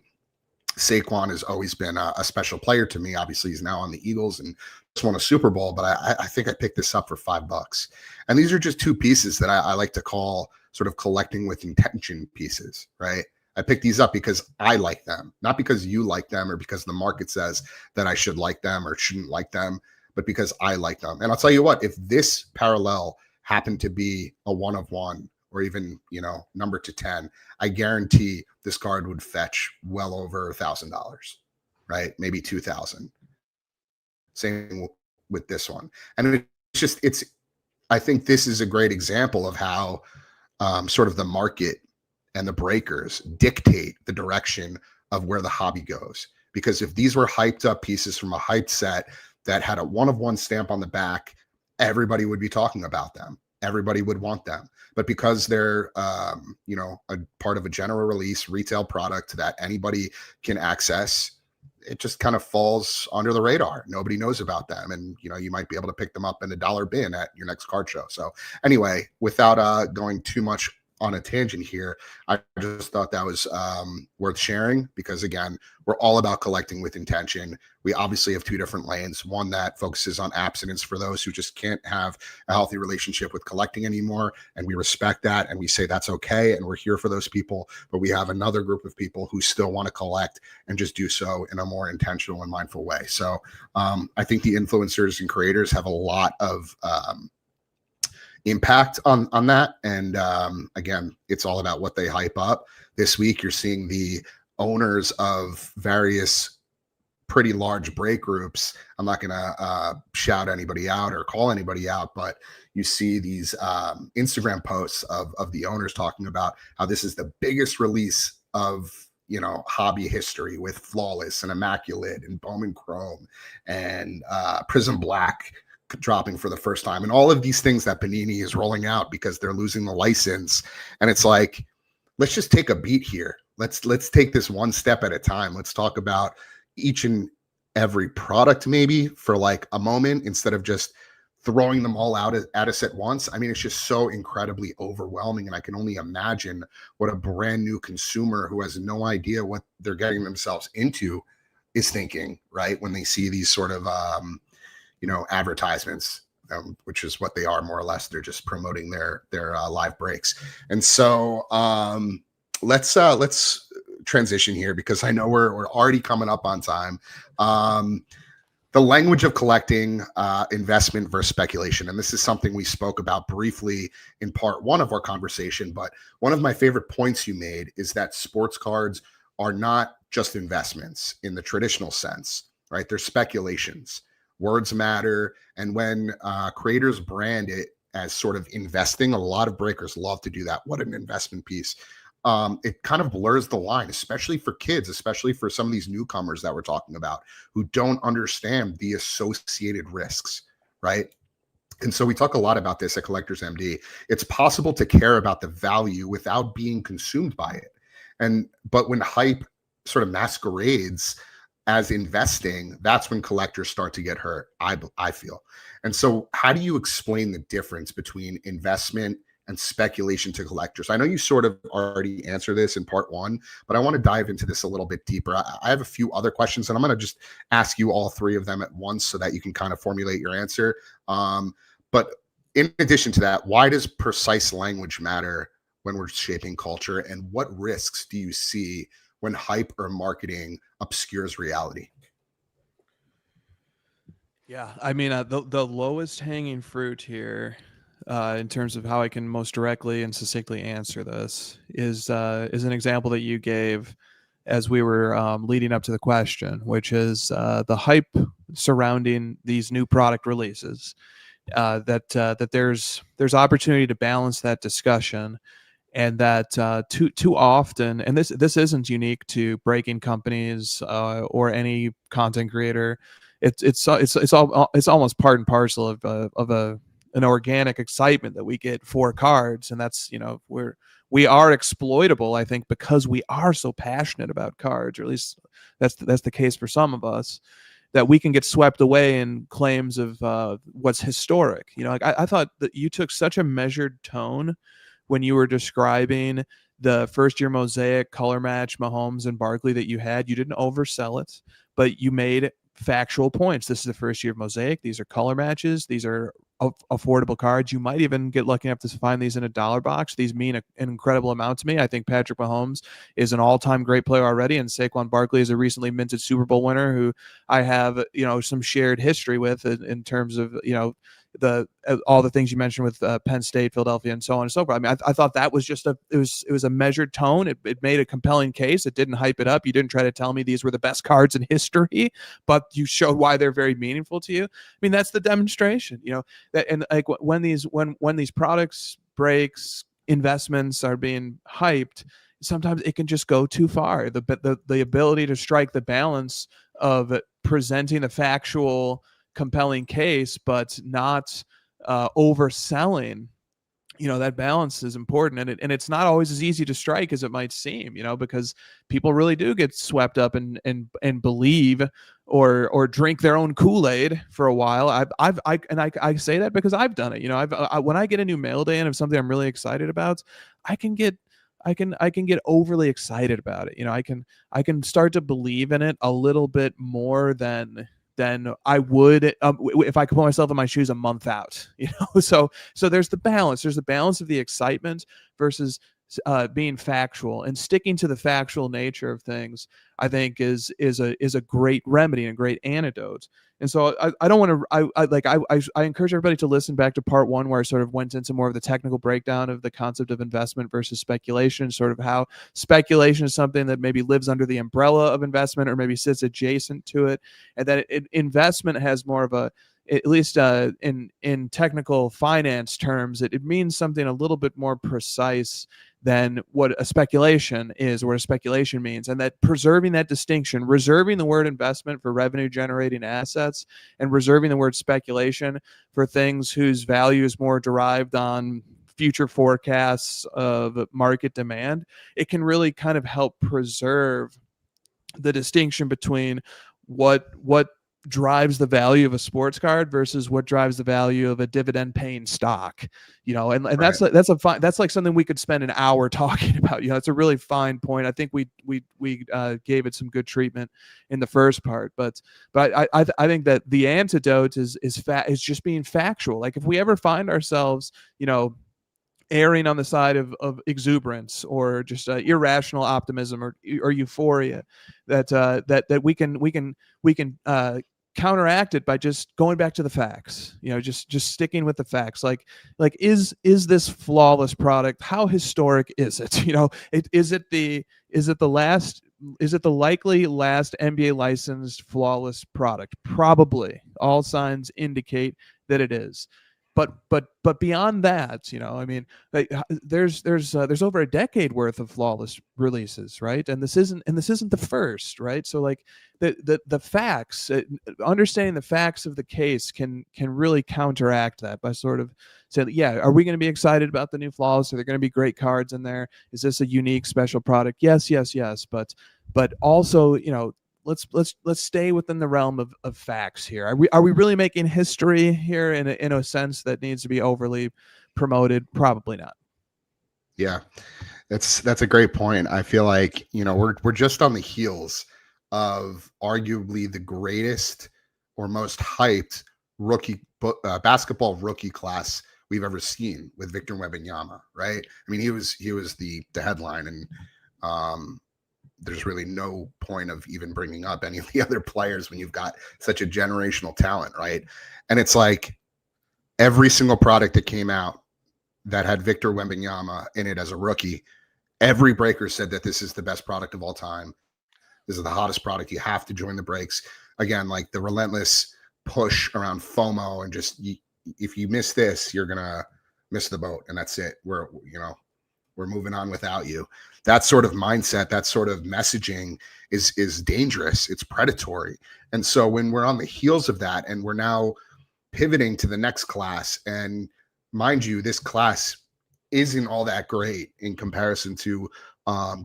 Saquon has always been a special player to me. Obviously, he's now on the Eagles and just won a Super Bowl, but I think I picked this up for $5. And these are just two pieces that I like to call sort of collecting with intention pieces, right? I picked these up because I like them, not because you like them or because the market says that I should like them or shouldn't like them, but because I like them. And I'll tell you what, if this parallel happened to be a 1 of 1, or even, number to 10, I guarantee this card would fetch well over $1,000, right? Maybe 2,000. Same with this one. And I think this is a great example of how sort of the market and the breakers dictate the direction of where the hobby goes. Because if these were hyped up pieces from a hyped set that had a 1 of 1 stamp on the back, everybody would be talking about them. Everybody would want them. But because they're, a part of a general release retail product that anybody can access, it just kind of falls under the radar. Nobody knows about them. And, you might be able to pick them up in a dollar bin at your next card show. So anyway, without going too much on a tangent here. I just thought that was worth sharing because, again, we're all about collecting with intention. We obviously have two different lanes, one that focuses on abstinence for those who just can't have a healthy relationship with collecting anymore. And we respect that. And we say that's okay. And we're here for those people. But we have another group of people who still want to collect and just do so in a more intentional and mindful way. So I think the influencers and creators have a lot of impact on that. And again, it's all about what they hype up. This week, you're seeing the owners of various pretty large break groups. I'm not going to shout anybody out or call anybody out, but you see these Instagram posts of the owners talking about how this is the biggest release of hobby history, with Flawless and Immaculate and Bowman Chrome and Prism Black dropping for the first time, and all of these things that Panini is rolling out because they're losing the license. And it's like, let's just take a beat here. Let's take this one step at a time. Let's talk about each and every product maybe for like a moment, instead of just throwing them all out at us at once. I mean, it's just so incredibly overwhelming. And I can only imagine what a brand new consumer who has no idea what they're getting themselves into is thinking, right? When they see these sort of advertisements, which is what they are more or less. They're just promoting their live breaks. And so let's transition here, because I know we're already coming up on time. The language of collecting, investment versus speculation. And this is something we spoke about briefly in part one of our conversation. But one of my favorite points you made is that sports cards are not just investments in the traditional sense, right? They're speculations. Words matter. And when creators brand it as sort of investing, a lot of breakers love to do that. What an investment piece. It kind of blurs the line, especially for kids, especially for some of these newcomers that we're talking about who don't understand the associated risks, right? And so we talk a lot about this at Collectors MD. It's possible to care about the value without being consumed by it. But when hype sort of masquerades as investing, that's when collectors start to get hurt, I feel. And so how do you explain the difference between investment and speculation to collectors? I know you sort of already answered this in part one, but I want to dive into this a little bit deeper. I have a few other questions, and I'm going to just ask you all three of them at once so that you can kind of formulate your answer. But in addition to that, why does precise language matter when we're shaping culture? And what risks do you see when hype or marketing obscures reality? Yeah, I mean, the lowest hanging fruit here, in terms of how I can most directly and succinctly answer this, is an example that you gave as we were leading up to the question, which is the hype surrounding these new product releases. That there's opportunity to balance that discussion. And that too often, and this isn't unique to breaking companies or any content creator. It's almost part and parcel of an organic excitement that we get for cards, and that's we are exploitable, I think, because we are so passionate about cards, or at least that's the case for some of us, that we can get swept away in claims of what's historic. I thought that you took such a measured tone when you were describing the first year Mosaic color match Mahomes and Barkley that you had. You didn't oversell it, but you made factual points. This is the first year of Mosaic. These are color matches. These are affordable cards. You might even get lucky enough to find these in a dollar box. These mean an incredible amount to me. I think Patrick Mahomes is an all-time great player already, and Saquon Barkley is a recently minted Super Bowl winner who I have some shared history with in terms of all the things you mentioned with Penn State, Philadelphia, and so on and so forth. I mean, I thought that was just it was a measured tone. It made a compelling case. It didn't hype it up. You didn't try to tell me these were the best cards in history, but you showed why they're very meaningful to you. I mean, that's the demonstration. That, and like when these products, breaks, investments are being hyped, sometimes it can just go too far. The ability to strike the balance of presenting a factual, compelling case, but not overselling that balance is important, and it's not always as easy to strike as it might seem, because people really do get swept up and believe or drink their own Kool-Aid for a while. I say that because I've done it. When I get a new mail day and of something I'm really excited about, I can get overly excited about it. I can start to believe in it a little bit more than I would if I could put myself in my shoes a month out. So there's the balance. There's the balance of the excitement versus being factual, and sticking to the factual nature of things, I think is a great remedy and a great antidote. And so I don't want to, I encourage everybody to listen back to part 1, where I sort of went into more of the technical breakdown of the concept of investment versus speculation, sort of how speculation is something that maybe lives under the umbrella of investment or maybe sits adjacent to it, and that investment has more of a, at least in technical finance terms, it means something a little bit more precise than what a speculation is, or what a speculation means. And that preserving that distinction, reserving the word investment for revenue generating assets, and reserving the word speculation for things whose value is more derived on future forecasts of market demand, it can really kind of help preserve the distinction between what drives the value of a sports card versus what drives the value of a dividend paying stock, and right. That's like something we could spend an hour talking about. It's a really fine point. I think we gave it some good treatment in the first part, but I think that the antidote is just being factual. Like, if we ever find ourselves, erring on the side of exuberance or just irrational optimism or euphoria, that we can counteract it by just going back to the facts. Just sticking with the facts. Like is this flawless product? How historic is it? Is it the likely last NBA licensed flawless product? Probably. All signs indicate that it is. But beyond that, there's over a decade worth of flawless releases, right? And this isn't the first, right? So like the facts, understanding the facts of the case can really counteract that by sort of saying, yeah, are we going to be excited about the new flawless? Are there going to be great cards in there? Is this a unique special product? Yes. But also, let's stay within the realm of facts here. Are we really making history here in a sense that needs to be overly promoted? Probably not. Yeah, that's a great point. I feel like we're just on the heels of arguably the greatest or most hyped basketball rookie class we've ever seen with Victor Wembanyama, right? I mean, he was the headline, and there's really no point of even bringing up any of the other players when you've got such a generational talent, right? And it's like every single product that came out that had Victor Wembanyama in it as a rookie, every breaker said that this is the best product of all time. This is the hottest product. You have to join the breaks. Again, like the relentless push around FOMO, and just if you miss this, you're gonna miss the boat, and that's it. We're moving on without you. That sort of mindset, that sort of messaging is dangerous. It's predatory. And so when we're on the heels of that, and we're now pivoting to the next class, and mind you, this class isn't all that great in comparison to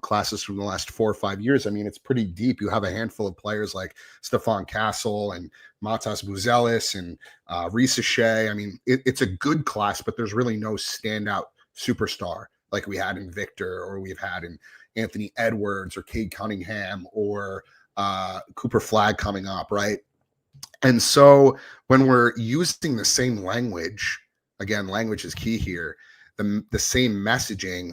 classes from the last 4 or 5 years. I mean, it's pretty deep. You have a handful of players like Stephon Castle and Matas Buzelis and Risa Shea. I mean, it's a good class, but there's really no standout superstar like we had in Victor, or we've had in Anthony Edwards, or Cade Cunningham, or Cooper Flagg coming up, right? And so when we're using the same language, again, language is key here, the same messaging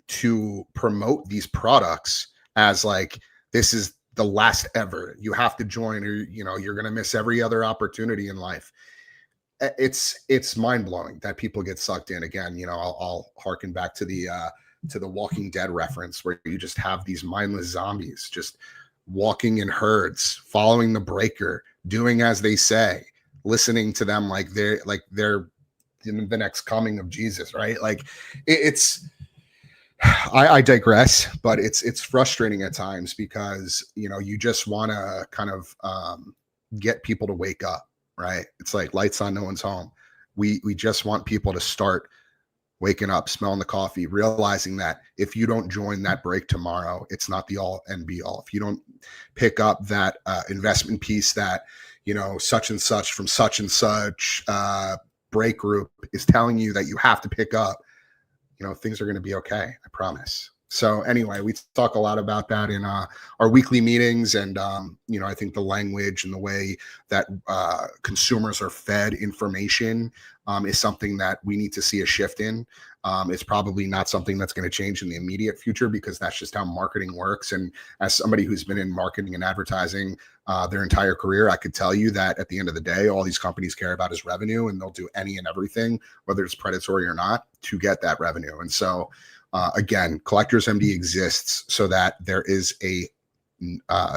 to promote these products as like, this is the last ever, you have to join, or you're going to miss every other opportunity in life. It's mind-blowing that people get sucked in. Again, I'll harken back to the Walking Dead reference, where you just have these mindless zombies just walking in herds, following the breaker, doing as they say, listening to them like they're in the next coming of Jesus, right? Like I digress, but it's frustrating at times, because you just want to kind of get people to wake up. Right. It's like lights on, no one's home. We just want people to start waking up, smelling the coffee, realizing that if you don't join that break tomorrow, it's not the all and be all. If you don't pick up that investment piece that, such and such from such and such break group is telling you that you have to pick up, things are going to be okay. I promise. So anyway, we talk a lot about that in our weekly meetings. And, I think the language and the way that consumers are fed information is something that we need to see a shift in. It's probably not something that's going to change in the immediate future, because that's just how marketing works. And as somebody who's been in marketing and advertising their entire career, I could tell you that at the end of the day, all these companies care about is revenue, and they'll do any and everything, whether it's predatory or not, to get that revenue. And so, again, Collectors MD exists so that there is a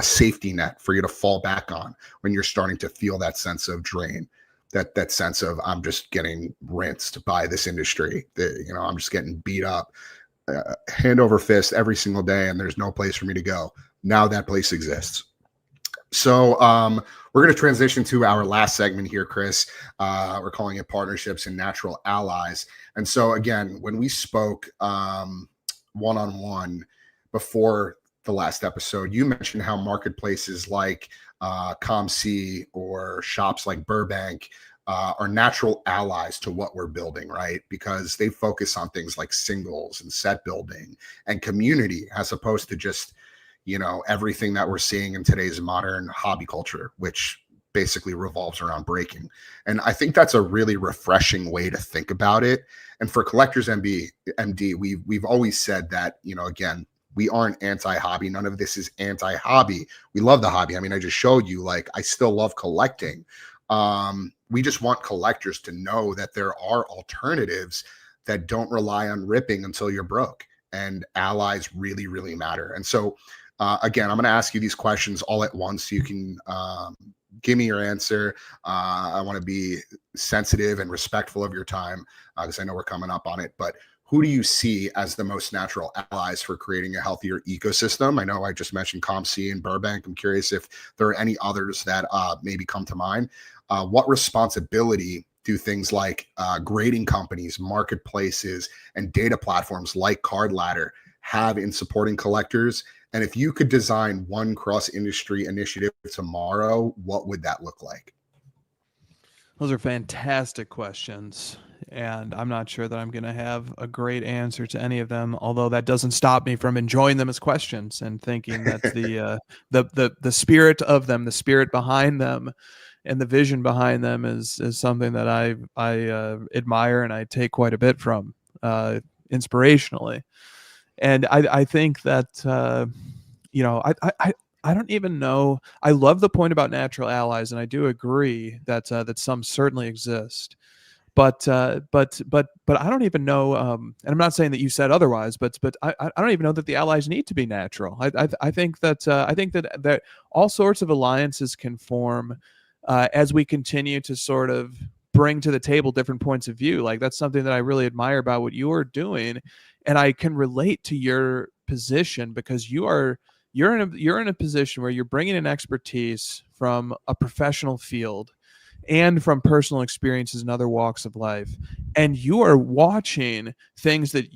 safety net for you to fall back on when you're starting to feel that sense of drain, that sense of, I'm just getting rinsed by this industry, I'm just getting beat up hand over fist every single day, and there's no place for me to go. Now that place exists. So we're going to transition to our last segment here, Chris. We're calling it Partnerships and Natural Allies. And so, again, when we spoke one-on-one before the last episode, you mentioned how marketplaces like COMC or shops like Burbank are natural allies to what we're building, right? Because they focus on things like singles and set building and community, as opposed to just everything that we're seeing in today's modern hobby culture, which basically revolves around breaking. And I think that's a really refreshing way to think about it. And for Collectors MD, we've always said that, again, we aren't anti-hobby. None of this is anti-hobby. We love the hobby. I mean, I just showed you, I still love collecting. We just want collectors to know that there are alternatives that don't rely on ripping until you're broke. And allies really, really matter. And so, again, I'm going to ask you these questions all at once so you can give me your answer. I want to be sensitive and respectful of your time, because I know we're coming up on it. But who do you see as the most natural allies for creating a healthier ecosystem? I know I just mentioned COMC and Burbank. I'm curious if there are any others that maybe come to mind. What responsibility do things like grading companies, marketplaces, and data platforms like Card Ladder have in supporting collectors? And if you could design one cross-industry initiative tomorrow, what would that look like? Those are fantastic questions, and I'm not sure that I'm going to have a great answer to any of them, although that doesn't stop me from enjoying them as questions and thinking that the spirit of them, the spirit behind them, and the vision behind them is something that I admire and I take quite a bit from inspirationally. And I think that I don't even know. I love the point about natural allies, and I do agree that that some certainly exist. But I don't even know. And I'm not saying that you said otherwise, but I don't even know that the allies need to be natural. I think that all sorts of alliances can form as we continue to sort of bring to the table different points of view. Like, that's something that I really admire about what you are doing, and I can relate to your position because you're in a position where you're bringing in expertise from a professional field and from personal experiences in other walks of life, and you are watching things that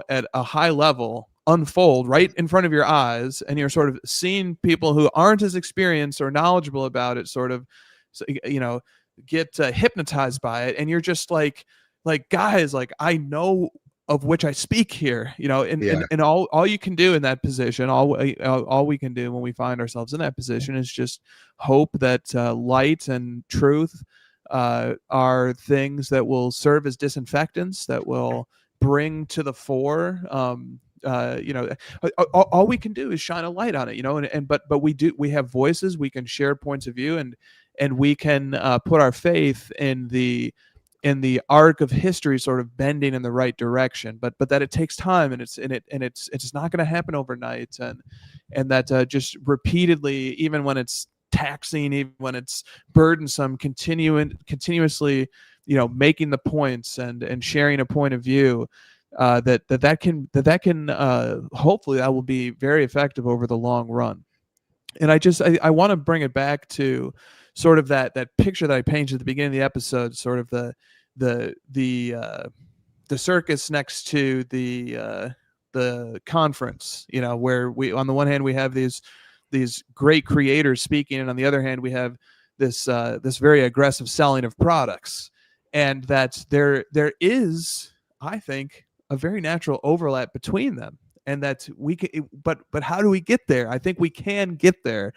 at a high level unfold right in front of your eyes, and you're sort of seeing people who aren't as experienced or knowledgeable about it sort of get hypnotized by it, and you're just like guys, like, I know of which I speak here, and all you can do in that position, all we can do when we find ourselves in that position is just hope that light and truth are things that will serve as disinfectants, that will bring to the fore. All we can do is shine a light on it, but we have voices, we can share points of view, and we can put our faith in the arc of history sort of bending in the right direction, but that it takes time, and it's not going to happen overnight, and that just repeatedly, even when it's taxing, even when it's burdensome, continuously making the points and sharing a point of view, that can hopefully that will be very effective over the long run. And I want to bring it back to sort of that picture that I painted at the beginning of the episode, sort of the circus next to the conference, where we, on the one hand, we have these great creators speaking, and on the other hand, we have this very aggressive selling of products, and that there is, I think, a very natural overlap between them, and that we can, but how do we get there? I think we can get there.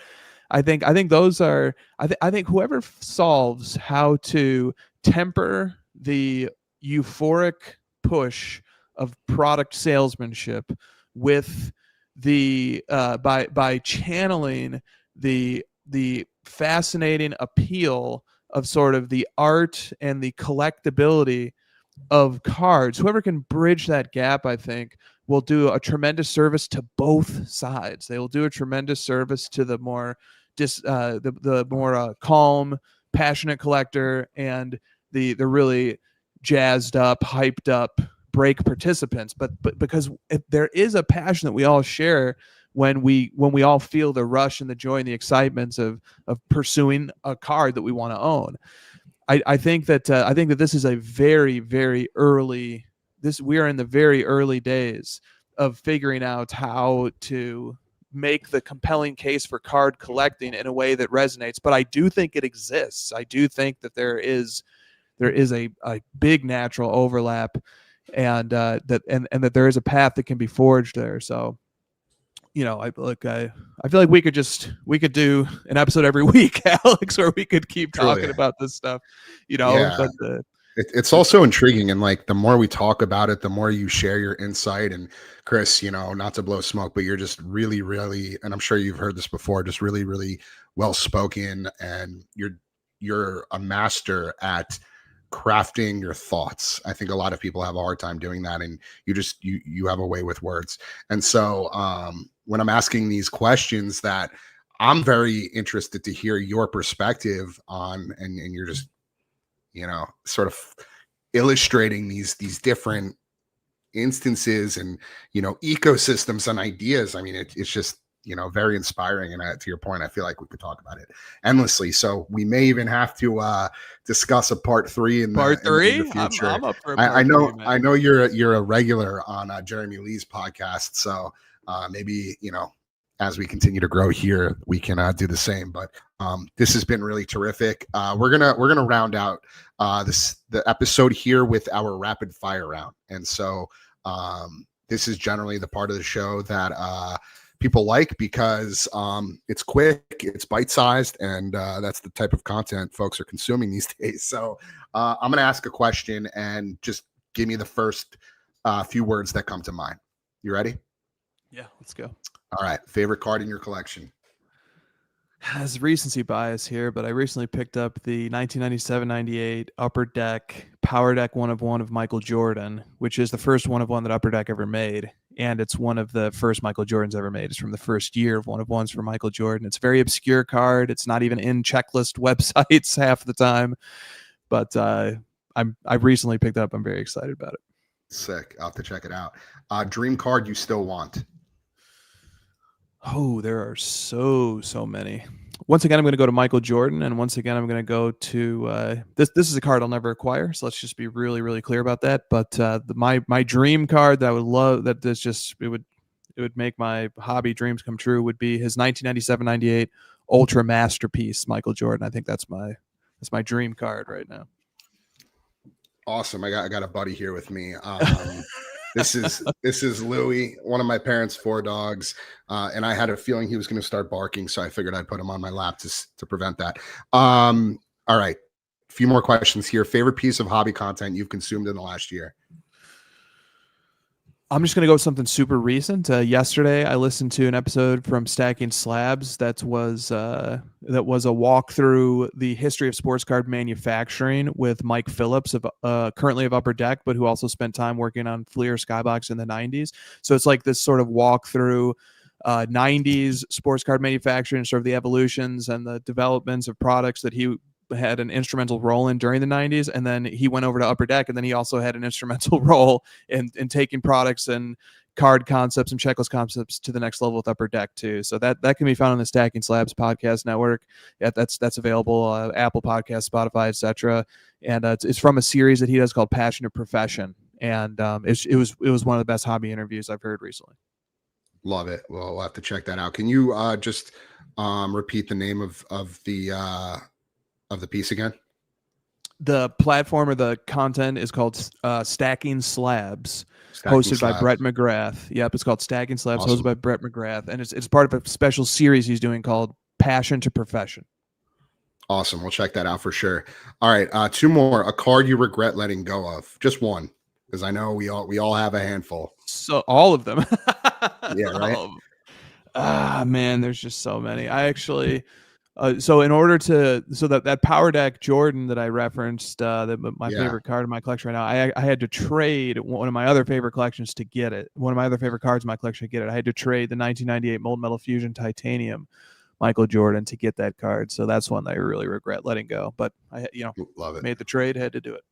I think those are, I think whoever solves how to temper the euphoric push of product salesmanship with the by channeling the fascinating appeal of sort of the art and the collectability of cards, whoever can bridge that gap, I think, will do a tremendous service to both sides. They will do a tremendous service to the more the more calm, passionate collector, and the really jazzed up, hyped up break participants. But because there is a passion that we all share when we all feel the rush and the joy and the excitements of pursuing a card that we want to own. I think that this is a very, very early. We are in the very early days of figuring out how to make the compelling case for card collecting in a way that resonates. But I do think it exists. I do think that there is a big natural overlap, and that there is a path that can be forged there. So, I feel like we could do an episode every week, Alex, where we could keep talking about this stuff, Yeah. But it's also intriguing, and like the more we talk about it, the more you share your insight. And Chris, not to blow smoke, but you're just really, really, and I'm sure you've heard this before, just really, really well spoken, and you're a master at crafting your thoughts. I think a lot of people have a hard time doing that, and you have a way with words. And so when I'm asking these questions, that I'm very interested to hear your perspective on, and you're just sort of illustrating these different instances and ecosystems and ideas. I mean, it's just very inspiring, and to your point, I feel like we could talk about it endlessly. So we may even have to discuss a part 3 in the future. I'm up for a part 3, man. I know you're a regular on Jeremy Lee's podcast, so maybe as we continue to grow here, we can do the same. But this has been really terrific. We're gonna round out the episode here with our rapid fire round, and so this is generally the part of the show that people like, because it's quick, it's bite-sized, and that's the type of content folks are consuming these days. So I'm gonna ask a question, and just give me the first few words that come to mind. You ready? Yeah, let's go. All right. Favorite card in your collection? Has recency bias here, but I recently picked up the 1997-98 Upper Deck Power Deck 1 of 1 of Michael Jordan, which is the first 1 of 1 that Upper Deck ever made. And it's one of the first Michael Jordans ever made. It's from the first year of 1 of 1s for Michael Jordan. It's a very obscure card. It's not even in checklist websites half the time. But I've recently picked it up. I'm very excited about it. Sick. I'll have to check it out. Dream card you still want? Oh, there are so many. Once again, I'm going to go to Michael Jordan, and once again, I'm going to go to this is a card I'll never acquire. So let's just be really, really clear about that. But my dream card that I would love, that this just it would make my hobby dreams come true, would be his 1997-98 Ultra Masterpiece, Michael Jordan. I think that's my dream card right now. Awesome. I got a buddy here with me. This is Louie, one of my parents' 4 dogs, and I had a feeling he was going to start barking, so I figured I'd put him on my lap to prevent that. All right, a few more questions here. Favorite piece of hobby content you've consumed in the last year? I'm just going to go with something super recent. Yesterday, I listened to an episode from Stacking Slabs that was a walk through the history of sports card manufacturing with Mike Phillips, currently of Upper Deck, but who also spent time working on Fleer Skybox in the 90s. So it's like this sort of walk through 90s sports card manufacturing, sort of the evolutions and the developments of products that he had an instrumental role in during the 90s, and then he went over to Upper Deck, and then he also had an instrumental role in taking products and card concepts and checklist concepts to the next level with Upper Deck too. So that can be found on the Stacking Slabs podcast network. Yeah, that's available, Apple Podcasts, Spotify, etc. And it's from a series that he does called Passion to Profession, and it was one of the best hobby interviews I've heard recently. Love it. Well, we'll have to check that out. Can you just repeat the name of the piece again? The platform or the content is called Stacking Slabs, hosted by Brett McGrath. Yep, it's called Stacking Slabs, awesome. Hosted by Brett McGrath, and it's part of a special series he's doing called Passion to Profession. Awesome. We'll check that out for sure. All right, two more. A card you regret letting go of. Just one, because I know we all have a handful. So all of them. Yeah, right. Man, there's just so many. I actually. So in order to that Power Deck Jordan that I referenced, my favorite card in my collection right now, I had to trade one of my other favorite collections to get it. One of my other favorite cards in my collection to get it. I had to trade the 1998 Molten Metal Fusion Titanium Michael Jordan to get that card. So that's one that I really regret letting go. But I, love it. Made the trade, had to do it.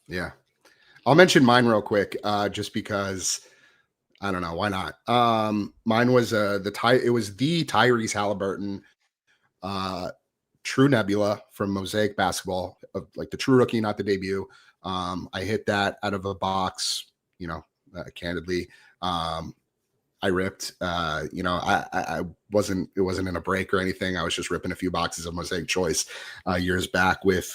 Yeah, I'll mention mine real quick, just because. I don't know why not. Mine was it was the Tyrese Halliburton. True Nebula from Mosaic Basketball, like the true rookie, not the debut. I hit that out of a box, candidly. I ripped, I wasn't, it wasn't in a break or anything. I was just ripping a few boxes of Mosaic Choice years back with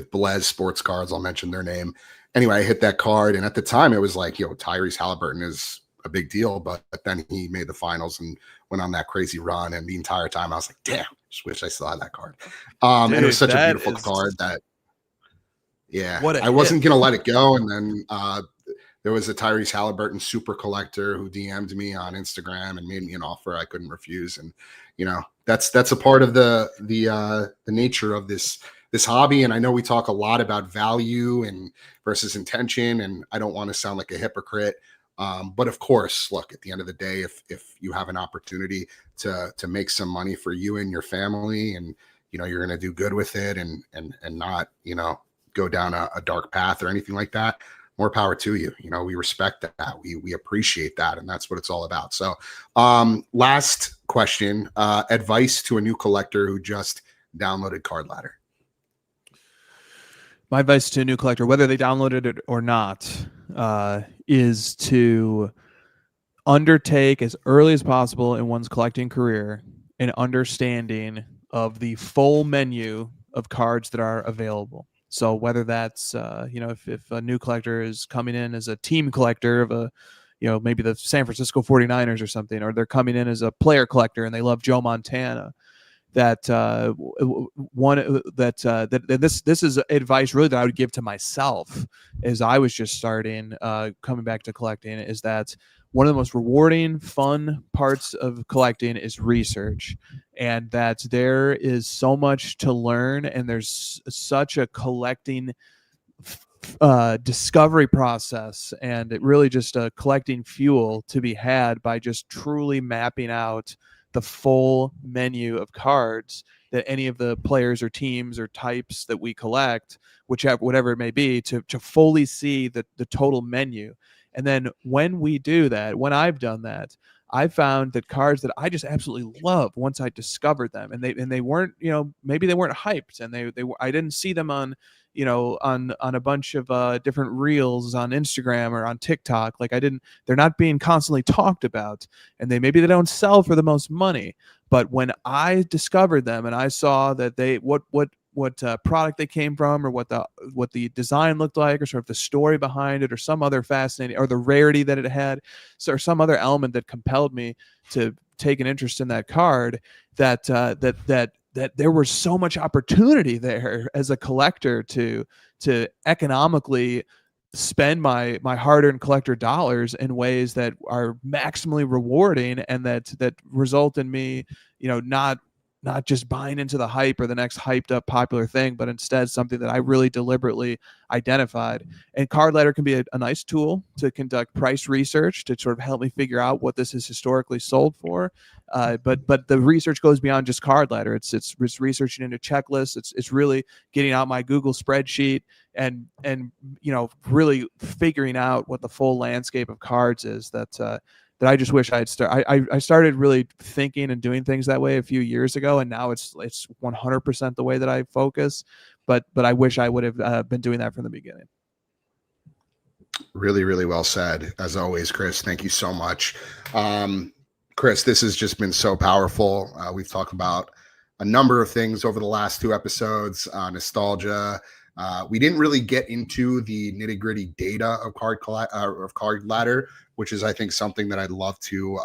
Blaze Sports Cards. I'll mention their name. Anyway, I hit that card, and at the time it was like, Tyrese Halliburton is a big deal, but then he made the finals and went on that crazy run, and the entire time I was like, damn, just wish I still had that card. Dude, and it was such a beautiful card that I wasn't gonna let it go. And then there was a Tyrese Halliburton super collector who DM'd me on Instagram and made me an offer I couldn't refuse. And that's a part of the nature of this hobby. And I know we talk a lot about value and versus intention, and I don't want to sound like a hypocrite. But of course, look, at the end of the day, if you have an opportunity to make some money for you and your family, and you're going to do good with it, and not go down a dark path or anything like that, more power to you. We respect that, we appreciate that, and that's what it's all about. So last question, advice to a new collector who just downloaded Card Ladder. My advice to a new collector, whether they downloaded it or not, is to undertake as early as possible in one's collecting career an understanding of the full menu of cards that are available. So whether that's, if a new collector is coming in as a team collector of maybe the San Francisco 49ers or something, or they're coming in as a player collector and they love Joe Montana, this is advice really that I would give to myself as I was just starting, coming back to collecting, is that one of the most rewarding, fun parts of collecting is research, and that there is so much to learn, and there's such a collecting discovery process, and it really just a collecting fuel to be had by just truly mapping out the full menu of cards that any of the players or teams or types that we collect, whatever it may be, to fully see the total menu. And then when we do that, when I've done that, I found that cards that I just absolutely love once I discovered them, and they weren't, maybe they weren't hyped, and I didn't see them on a bunch of different reels on Instagram or on TikTok. Like they're not being constantly talked about, and maybe they don't sell for the most money. But when I discovered them and I saw that what product they came from, or what the design looked like, or sort of the story behind it, or some other fascinating, or the rarity that it had, or some other element that compelled me to take an interest in that card, that there was so much opportunity there as a collector to economically spend my hard-earned collector dollars in ways that are maximally rewarding, and that result in me, not not just buying into the hype or the next hyped up popular thing, but instead something that I really deliberately identified. And Card Ladder can be a nice tool to conduct price research to sort of help me figure out what this is historically sold for. But the research goes beyond just Card Ladder. It's researching into checklists. It's really getting out my Google spreadsheet and really figuring out what the full landscape of cards is that I just wish I started really thinking and doing things that way a few years ago, and now it's 100% the way that I focus. But I wish I would have been doing that from the beginning. Really, really well said. As always, Chris, thank you so much. Chris, this has just been so powerful. We've talked about a number of things over the last 2 episodes, nostalgia. We didn't really get into the nitty gritty data of Card Ladder, which is, I think, something that I'd love to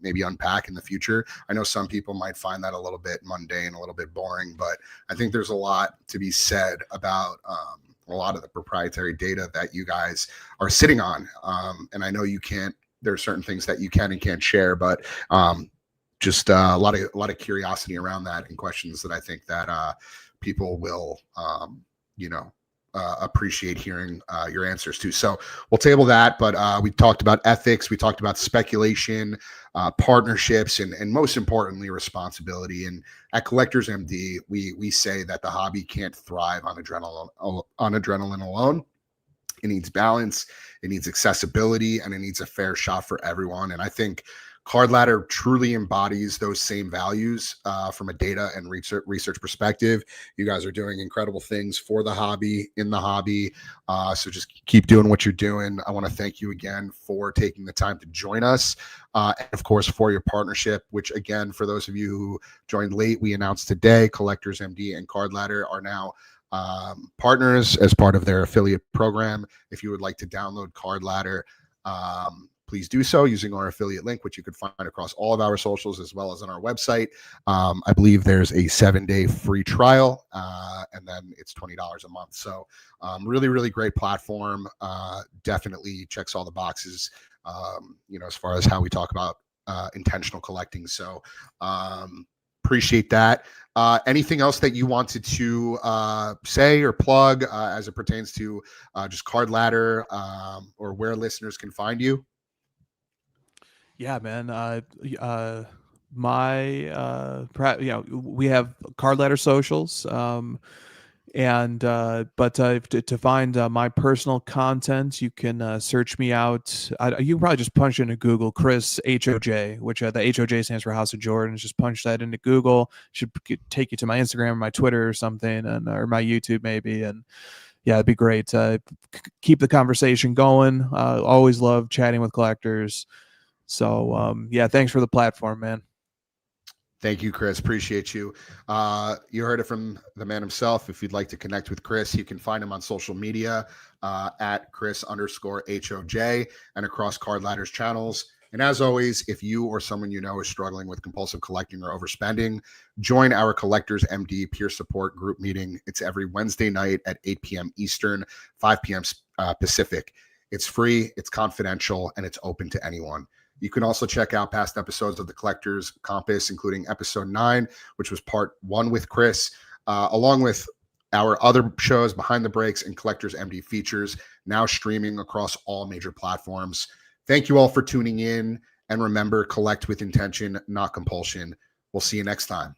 maybe unpack in the future. I know some people might find that a little bit mundane, a little bit boring, but I think there's a lot to be said about a lot of the proprietary data that you guys are sitting on. And I know you can't, there are certain things that you can and can't share, but just a lot of curiosity around that and questions that I think that people will, appreciate hearing your answers to. So we'll table that, but we talked about ethics, we talked about speculation, partnerships, and most importantly, responsibility. And at Collectors MD, we say that the hobby can't thrive on adrenaline alone. It needs balance, it needs accessibility, and it needs a fair shot for everyone. And I think Card Ladder truly embodies those same values from a data and research perspective. You guys are doing incredible things for the hobby, in the hobby. So just keep doing what you're doing. I want to thank you again for taking the time to join us. And of course, for your partnership, which again, for those of you who joined late, we announced today, Collectors MD and Card Ladder are now partners as part of their affiliate program. If you would like to download Card Ladder, please do so using our affiliate link, which you could find across all of our socials as well as on our website. I believe there's a 7-day free trial, and then it's $20 a month. So really, really great platform. Definitely checks all the boxes, as far as how we talk about intentional collecting. So appreciate that. Anything else that you wanted to say or plug as it pertains to just Card Ladder or where listeners can find you? Yeah, man. We have Card Ladder socials, to find my personal content, you can search me out. You can probably just punch into Google Chris HOJ, which the HOJ stands for House of Jordan. Just punch that into Google. Should take you to my Instagram or my Twitter or something, or my YouTube maybe. And yeah, it'd be great. Keep the conversation going. Always love chatting with collectors. So thanks for the platform, man. Thank you, Chris. Appreciate you. You heard it from the man himself. If you'd like to connect with Chris, you can find him on social media at Chris_HOJ and across Card Ladder's channels. And as always, if you or someone you know is struggling with compulsive collecting or overspending, join our Collectors MD peer support group meeting. It's every Wednesday night at 8 p.m. Eastern, 5 p.m. Pacific. It's free, it's confidential, and it's open to anyone. You can also check out past episodes of the Collectors Compass, including episode 9, which was part 1 with Chris, along with our other shows, Behind the Breaks and Collectors MD features, now streaming across all major platforms. Thank you all for tuning in. And remember, collect with intention, not compulsion. We'll see you next time.